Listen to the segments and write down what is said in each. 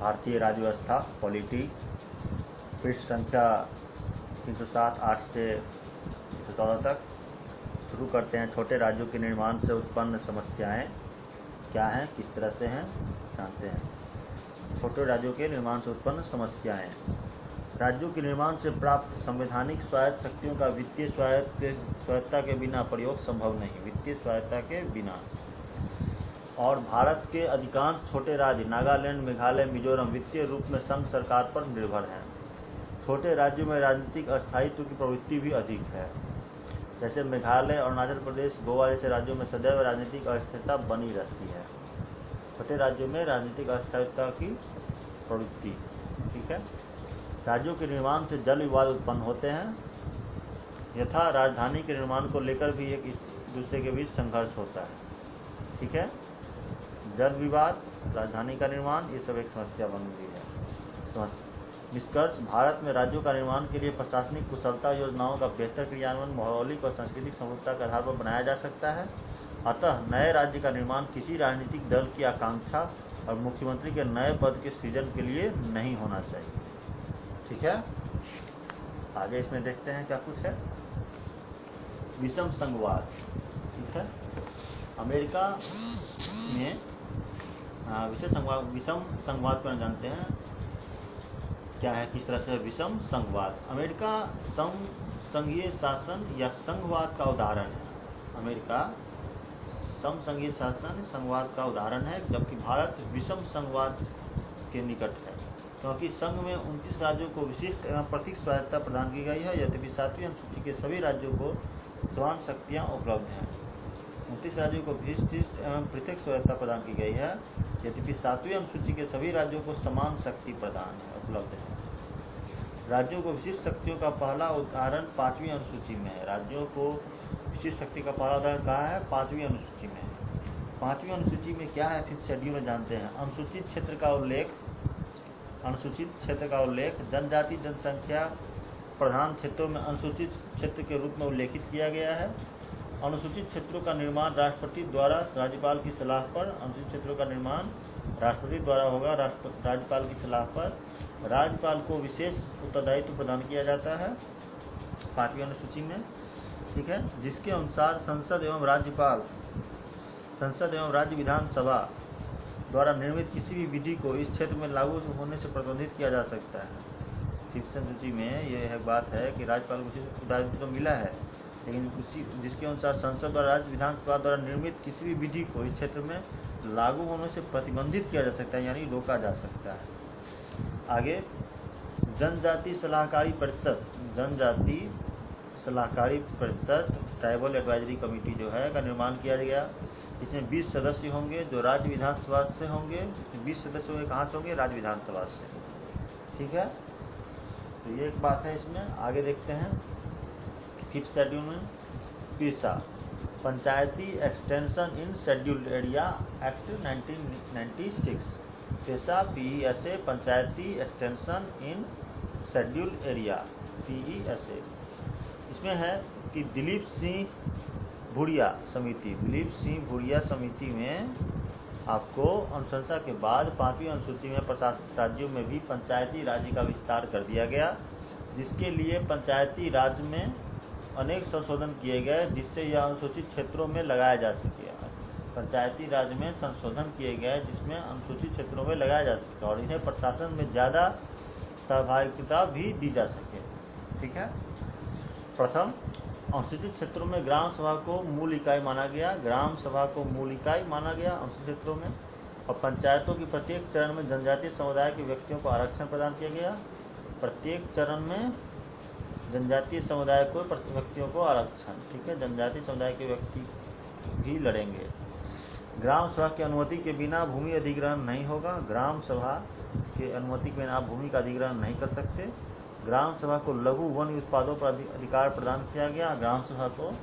भारतीय राज्य व्यवस्था पॉलिटी, पृष्ठ संख्या 307 8 से 314 तक। शुरू करते हैं। छोटे राज्यों के निर्माण से उत्पन्न समस्याएं क्या हैं, किस तरह से हैं, जानते हैं। छोटे राज्यों के निर्माण से उत्पन्न समस्याएं। राज्यों के निर्माण से प्राप्त संवैधानिक स्वायत्त शक्तियों का वित्तीय स्वायत्तता के बिना प्रयोग संभव नहीं, वित्तीय स्वायत्तता के बिना। और भारत के अधिकांश छोटे राज्य नागालैंड, मेघालय, मिजोरम वित्तीय रूप में संघ सरकार पर निर्भर हैं। छोटे राज्यों में राजनीतिक अस्थायित्व की प्रवृत्ति भी अधिक है। जैसे मेघालय, अरुणाचल प्रदेश, गोवा जैसे राज्यों में सदैव राजनीतिक अस्थिरता बनी रहती है। छोटे राज्यों में राजनीतिक अस्थिरता की प्रवृत्ति। ठीक है। राज्यों के निर्माण से जल विवाद उत्पन्न होते हैं, यथा राजधानी के निर्माण को लेकर भी एक दूसरे के बीच संघर्ष होता है। ठीक है। जल विवाद, राजधानी का निर्माण, ये सब एक समस्या बन गई है। निष्कर्ष, भारत में राज्यों का निर्माण के लिए प्रशासनिक कुशलता योजनाओं का बेहतर क्रियान्वयन भौगोलिक और सांस्कृतिक समरूपता के आधार पर बनाया जा सकता है। अतः नए राज्य का निर्माण किसी राजनीतिक दल की आकांक्षा और मुख्यमंत्री के नए पद के सृजन के लिए नहीं होना चाहिए। ठीक है। आगे इसमें देखते हैं क्या कुछ है। विषम संघवाद। ठीक है। अमेरिका में विषम संघवाद पर जानते हैं क्या है, किस तरह से विषम संघवाद। अमेरिका समसंघीय शासन या संघवाद का उदाहरण है। अमेरिका समसंघीय शासन संघवाद का उदाहरण है, जबकि भारत विषम संघवाद के निकट है, क्योंकि संघ में 29 राज्यों को विशिष्ट एवं प्रतीक स्वायत्तता प्रदान की गई है। यद्यपि 7वीं अनुसूची के सभी राज्यों को समान शक्तियाँ उपलब्ध हैं। 29 राज्यों को विशिष्ट एवं पृथक स्वायत्तता प्रदान की गई है, यद्यपि 7वीं अनुसूची के सभी राज्यों को समान शक्ति प्रदान उपलब्ध है। राज्यों को विशिष्ट शक्तियों का पहला उदाहरण 5वीं अनुसूची में है। राज्यों को विशिष्ट शक्ति का पहला उदाहरण कहाँ है, 5वीं अनुसूची में। 5वीं अनुसूची में क्या है, 5th शेड्यूल में जानते हैं। अनुसूचित क्षेत्र का उल्लेख जनजाति जनसंख्या प्रधान क्षेत्रों में अनुसूचित क्षेत्र के रूप में उल्लेखित किया गया है। अनुसूचित क्षेत्रों का निर्माण राष्ट्रपति द्वारा राज्यपाल की सलाह पर, अनुसूचित क्षेत्रों का निर्माण राष्ट्रपति द्वारा होगा राज्यपाल की सलाह पर। राज्यपाल को विशेष उत्तरदायित्व प्रदान किया जाता है 5वीं अनुसूची में। ठीक है। जिसके अनुसार संसद एवं राज्य विधानसभा द्वारा निर्मित किसी भी विधि को इस क्षेत्र में लागू होने से प्रतिबंधित किया जा सकता है। 5th अनुसूची में यह बात है कि राज्यपाल को विशेष उत्तरदायित्व तो मिला है, लेकिन जिसके अनुसार संसद और राज्य विधानसभा द्वारा निर्मित किसी भी विधि को इस क्षेत्र में लागू होने से प्रतिबंधित किया जा सकता है, यानी रोका जा सकता है। आगे जनजाति सलाहकारी परिषद ट्राइबल एडवाइजरी कमेटी जो है का निर्माण किया गया। इसमें 20 सदस्य होंगे जो राज्य विधानसभा से होंगे। 20 सदस्य होंगे कहाँ से होंगे, राज्य विधानसभा से। ठीक है। तो ये एक बात है इसमें। आगे देखते हैं 5th शेड्यूल में PESA Panchayati extension in scheduled area act 1996। PESA PESA Panchayati extension in scheduled area PESA। इसमें है कि दिलीप सिंह भूरिया समिति में आपको अनुशंसा के बाद 5वीं अनुसूची में प्रशासित राज्यों में भी पंचायती राज्य का विस्तार कर दिया गया, जिसके लिए पंचायती राज में अनेक संशोधन किए गए, जिससे यह अनुसूचित क्षेत्रों में लगाया जा सके। पंचायती राज में संशोधन किए गए जिसमें अनुसूचित क्षेत्रों में लगाया जा सके और इन्हें प्रशासन में ज़्यादा सहभागिता भी दी जा सके। ठीक है। प्रथम, अनुसूचित क्षेत्रों में ग्राम सभा को मूल इकाई माना गया अनुसूचित क्षेत्रों में। और पंचायतों की प्रत्येक चरण में जनजातीय समुदाय के व्यक्तियों को आरक्षण प्रदान किया गया। प्रत्येक चरण में जनजातीय समुदाय को व्यक्तियों को आरक्षण। ठीक है। जनजातीय समुदाय के व्यक्ति भी लड़ेंगे। ग्राम सभा की अनुमति के बिना भूमि अधिग्रहण नहीं होगा। ग्राम सभा की अनुमति के बिना आप भूमि का अधिग्रहण नहीं कर सकते। ग्राम सभा को लघु वन उत्पादों पर अधिकार प्रदान किया गया। ग्राम सभा को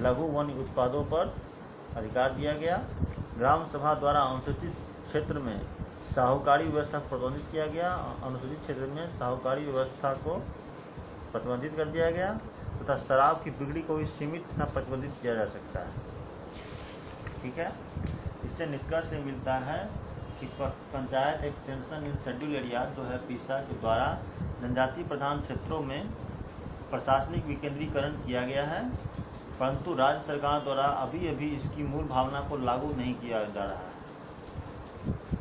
लघु वन उत्पादों पर अधिकार दिया गया। ग्राम सभा द्वारा अनुसूचित क्षेत्र में साहूकारी व्यवस्था को प्रतिबंधित किया गया। अनुसूचित क्षेत्र में साहूकारी व्यवस्था को प्रतिबंधित कर दिया गया तथा शराब की बिक्री को भी सीमित तथा प्रतिबंधित किया जा सकता है। ठीक है। इससे निष्कर्ष मिलता है कि panchayat extension in schedule area जो है पीसा के द्वारा जनजाति प्रधान क्षेत्रों में प्रशासनिक विकेंद्रीकरण किया गया है, परंतु राज्य सरकार द्वारा अभी इसकी मूल भावना को लागू नहीं किया जा रहा है।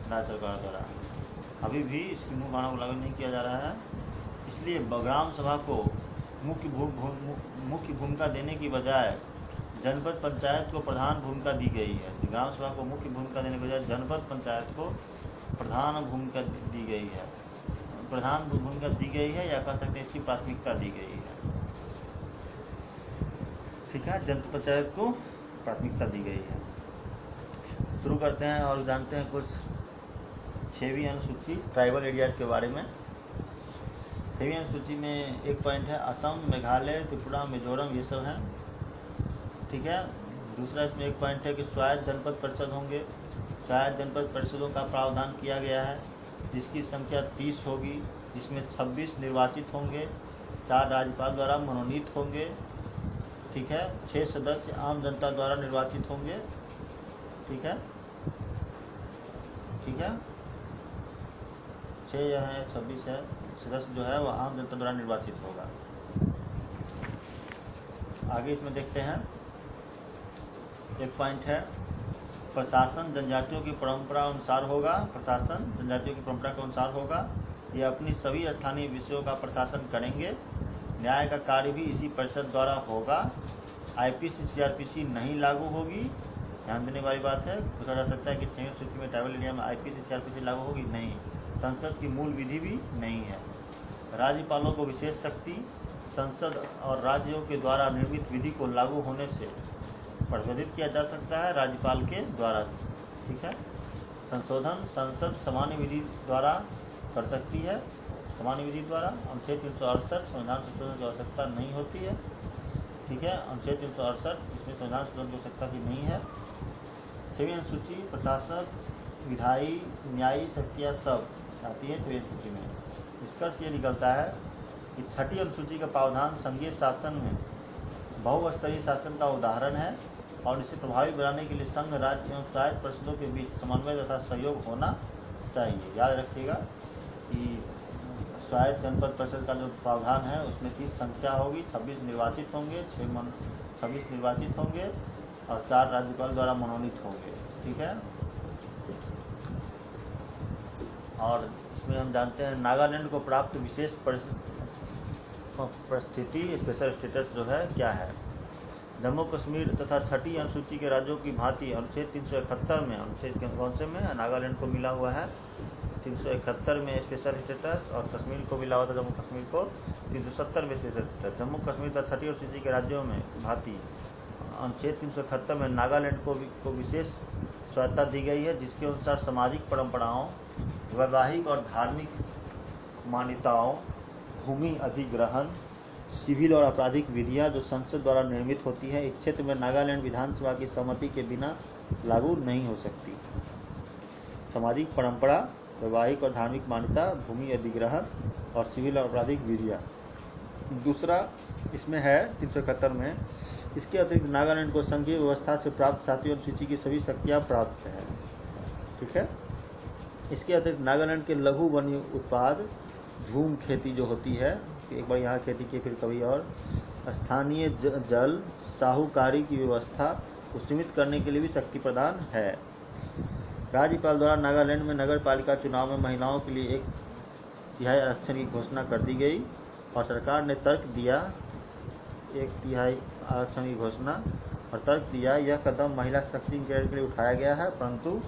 राज्य सरकार द्वारा अभी भी इसकी मूल भावना को लागू नहीं किया जा रहा है, इसलिए ग्राम सभा को मुख्य भूमिका देने की बजाय जनपद पंचायत को प्रधान भूमिका दी गई है। ग्राम सभा को मुख्य भूमिका देने के बजाय जनपद पंचायत को प्रधान भूमिका दी गई है, या कह सकते हैं इसकी प्राथमिकता दी गई है। ठीक है, जनपद पंचायत को प्राथमिकता दी गई है। शुरू करते हैं और जानते हैं कुछ 6वीं अनुसूची ट्राइबल एरियाज के बारे में। 6वीं अनुसूची में एक पॉइंट है असम, मेघालय, त्रिपुरा, मिजोरम, ये सब हैं। ठीक है, दूसरा इसमें एक पॉइंट है कि स्वायत्त जनपद परिषद होंगे। स्वायत्त जनपद परिषदों का प्रावधान किया गया है, जिसकी संख्या 30 होगी, जिसमें 26 निर्वाचित होंगे, 4 राज्यपाल द्वारा मनोनीत होंगे। ठीक है, 6 सदस्य आम जनता द्वारा निर्वाचित होंगे। ठीक है, 6 है, 26 है, सदस्य जो है वह आम जनता द्वारा निर्वाचित होगा। आगे इसमें देखते हैं, एक पॉइंट है प्रशासन जनजातियों की परंपरा अनुसार होगा। प्रशासन जनजातियों की परंपरा के अनुसार होगा। ये अपनी सभी स्थानीय विषयों का प्रशासन करेंगे। न्याय का कार्य भी इसी परिषद द्वारा होगा। आईपीसी सीआरपीसी नहीं लागू होगी। ध्यान देने वाली बात है। पूछा जा सकता है कि 6वीं सूची में ट्राइबल एरिया में आईपीसी सीआरपीसी लागू होगी? नहीं। संसद की मूल विधि भी नहीं है। राज्यपालों को विशेष शक्ति संसद और राज्यों के द्वारा निर्मित विधि को लागू होने से प्रबंधित किया जा सकता है, राज्यपाल के द्वारा। ठीक है, संशोधन संसद सामान्य विधि द्वारा कर सकती है। सामान्य विधि द्वारा अनुच्छेद 368 संविधान संशोधन की आवश्यकता नहीं होती है। ठीक है, अनुच्छेद 368 इसमें संविधान संशोधन की आवश्यकता की नहीं है। 6वीं अनुसूची प्रशासक, विधायी, न्यायी शक्तियाँ सब आती है 6वीं अनुसूची में। निष्कर्ष ये निकलता है कि 6ठी अनुसूची का प्रावधान संघीय शासन में बहुस्तरीय शासन का उदाहरण है और इसे प्रभावी बनाने के लिए संघ, राज्य एवं स्वायत्त परिषदों के बीच समन्वय तथा सहयोग होना चाहिए। याद रखिएगा कि स्वायत्त जनपद परिषद का जो प्रावधान है उसमें 30 संख्या होगी, 26 निर्वाचित होंगे, 26 निर्वाचित होंगे और 4 राज्यपाल द्वारा मनोनीत होंगे। ठीक है, और इसमें हम जानते हैं नागालैंड को प्राप्त विशेष परिस्थिति स्पेशल स्टेटस जो है क्या है। जम्मू कश्मीर तथा 6ठी अनुसूची के राज्यों की भांति अनुच्छेद 371 में, अनुच्छेद कौन से में, नागालैंड को मिला हुआ है 371 में स्पेशल स्टेटस, और कश्मीर को मिला हुआ था जम्मू कश्मीर को 370 में स्पेशल स्टेटस। जम्मू कश्मीर तथा 6ठी अनुसूची के राज्यों में भांति अनुच्छेद 371 में नागालैंड को विशेष स्वायत्तता दी गई है, जिसके अनुसार सामाजिक परंपराओं, वैवाहिक और धार्मिक मान्यताओं, भूमि अधिग्रहण, सिविल और आपराधिक विधियां जो संसद द्वारा निर्मित होती है, इस क्षेत्र में नागालैंड विधानसभा की सहमति के बिना लागू नहीं हो सकती। सामाजिक परंपरा, वैवाहिक और धार्मिक मान्यता, भूमि अधिग्रहण और सिविल और आपराधिक विधियां। दूसरा इसमें है 371 में, इसके अतिरिक्त नागालैंड को संघीय व्यवस्था से प्राप्त 7वीं अनुसूची की सभी शक्तियाँ प्राप्त है। ठीक है, इसके अतिरिक्त नागालैंड के लघु वन्य उत्पाद, झूम खेती जो होती है, एक बार यहाँ खेती की फिर कभी और, स्थानीय जल, साहूकारी की व्यवस्था को सीमित करने के लिए भी शक्ति प्रदान है। राज्यपाल द्वारा नागालैंड में नगर पालिका चुनाव में महिलाओं के लिए 1/3 आरक्षण की घोषणा कर दी गई और सरकार ने तर्क दिया 1/3 आरक्षण की घोषणा और तर्क दिया यह कदम महिला सशक्तिकरण के लिए उठाया गया है, परंतु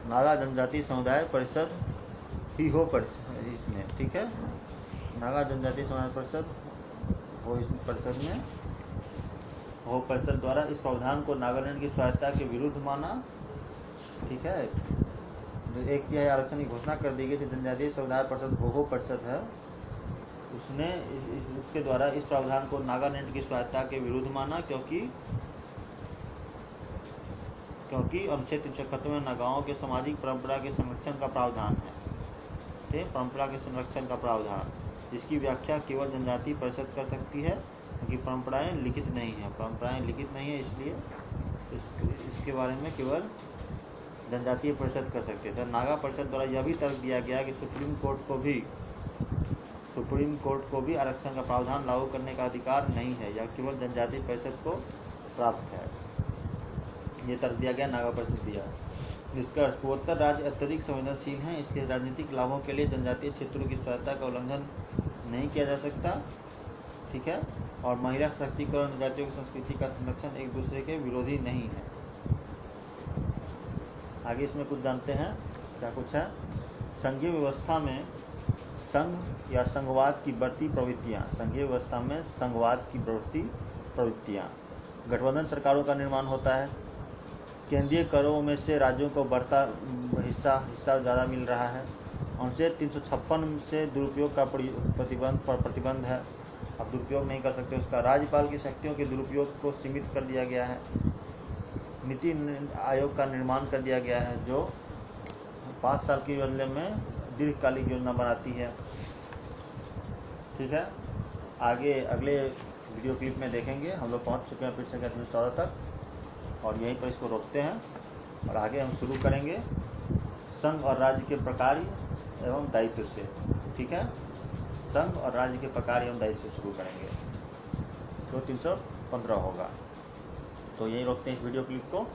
नागा जनजाति समुदाय परिषद ही हो इसमें। ठीक है, नागा जनजाति समुदाय परिषद हो इस परिषद में हो परिषद द्वारा इस प्रावधान को नागालैंड की स्वायत्तता के विरुद्ध माना। ठीक है, 1/3 आरक्षण की घोषणा कर दी गई थी, जनजातीय समुदाय परिषद हो परिषद है, उसने उसके द्वारा इस प्रावधान को नागालैंड की स्वायत्तता के विरुद्ध माना, क्योंकि अनुच्छेद 371 में नागाओं के सामाजिक परंपरा के संरक्षण का प्रावधान है। परंपरा के संरक्षण का प्रावधान, जिसकी व्याख्या केवल जनजातीय परिषद कर सकती है, क्योंकि परंपराएं लिखित नहीं है। इसलिए इसके बारे में केवल जनजातीय परिषद कर सकते थे। नागा परिषद द्वारा यह भी तर्क दिया गया कि सुप्रीम कोर्ट को भी आरक्षण का प्रावधान लागू करने का अधिकार नहीं है, यह केवल जनजातीय परिषद को प्राप्त है। ये तर्क दिया गया, नागा परिषद दिया। निष्कर्ष, पूर्वोत्तर राज्य अत्यधिक संवेदनशील हैं, इसके राजनीतिक लाभों के लिए जनजातीय क्षेत्रों की स्वायत्तता का उल्लंघन नहीं किया जा सकता, ठीक है। और महिला सशक्तिकरण और जनजातियों की संस्कृति का संरक्षण एक दूसरे के विरोधी नहीं है। आगे इसमें कुछ जानते हैं, क्या कुछ है। संघीय व्यवस्था में संघ या संघवाद की बढ़ती प्रवृत्तियां, संघीय व्यवस्था में संघवाद की बढ़ती प्रवृत्तियां, गठबंधन सरकारों का निर्माण होता है, केंद्रीय करों में से राज्यों को बढ़ता हिस्सा ज़्यादा मिल रहा है, अनुच्छेद 356 से दुरुपयोग का प्रतिबंध है, अब दुरुपयोग नहीं कर सकते उसका, राज्यपाल की शक्तियों के दुरुपयोग को सीमित कर दिया गया है, नीति आयोग का निर्माण कर दिया गया है जो 5 साल के बदले में दीर्घकालिक योजना बनाती है, ठीक है। आगे अगले वीडियो क्लिप में देखेंगे, हम लोग पहुंच चुके हैं फिर से 14 तक, और यहीं पर इसको रोकते हैं और आगे हम शुरू करेंगे संघ और राज्य के प्रकार एवं दायित्व से, ठीक है। संघ और राज्य के प्रकार एवं दायित्व से शुरू करेंगे, तो 315 होगा। तो यहीं रोकते हैं इस वीडियो क्लिप को।